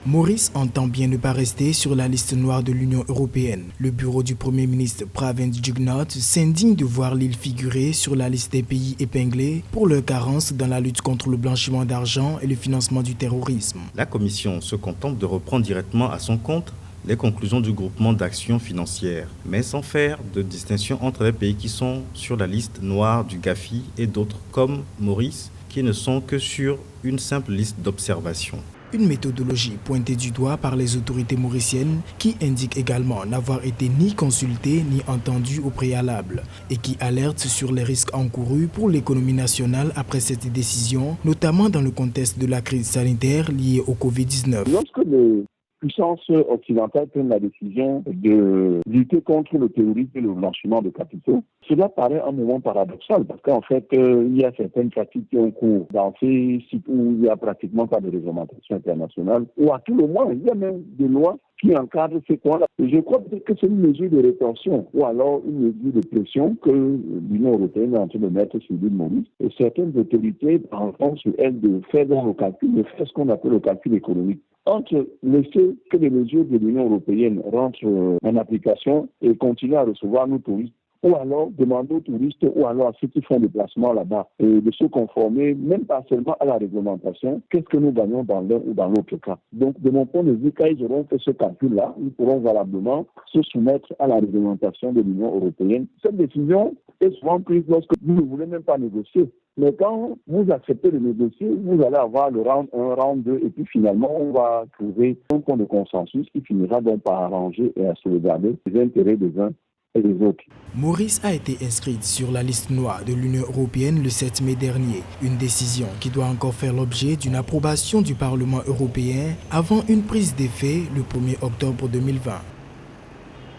Maurice entend bien ne pas rester sur la liste noire de l'Union européenne. Le bureau du Premier ministre Pravind Jugnauth s'indigne de voir l'île figurer sur la liste des pays épinglés pour leurs carences dans la lutte contre le blanchiment d'argent et le financement du terrorisme. La Commission se contente de reprendre directement à son compte les conclusions du groupement d'action financière, mais sans faire de distinction entre les pays qui sont sur la liste noire du GAFI et d'autres comme Maurice, qui ne sont que sur une simple liste d'observation. Une méthodologie pointée du doigt par les autorités mauriciennes qui indique également n'avoir été ni consultée ni entendue au préalable et qui alerte sur les risques encourus pour l'économie nationale après cette décision, notamment dans le contexte de la crise sanitaire liée au Covid-19. Lorsque les puissances occidentales prennent la décision de lutter contre le terrorisme et le blanchiment de capitaux, cela paraît un moment paradoxal parce qu'en fait, il y a certaines pratiques qui ont cours dans ces sites où il n'y a pratiquement pas de réglementation internationale, ou à tout le moins, il y a même des lois qui encadrent ces points-là. Je crois peut-être que c'est une mesure de rétention ou alors une mesure de pression que l'Union européenne est en train de mettre sur l'île Maurice. Et certaines autorités entendent sur elles de faire dans le calcul, de faire ce qu'on appelle le calcul économique. Entre laisser que les mesures de l'Union européenne rentrent en application et continuer à recevoir nos touristes, ou alors demander aux touristes ou alors à ceux qui font des placements là-bas et de se conformer, même pas seulement à la réglementation, qu'est-ce que nous gagnons dans l'un ou dans l'autre cas. Donc, de mon point de vue, quand ils auront fait ce calcul-là, ils pourront valablement se soumettre à la réglementation de l'Union européenne. Cette décision est souvent prise lorsque vous ne voulez même pas négocier. Mais quand vous acceptez de négocier, vous allez avoir le round 1, round 2, et puis finalement, on va trouver un point de consensus qui finira donc par arranger et à sauvegarder les intérêts des uns et des autres. Maurice a été inscrite sur la liste noire de l'Union européenne le 7 mai dernier, une décision qui doit encore faire l'objet d'une approbation du Parlement européen avant une prise d'effet le 1er octobre 2020.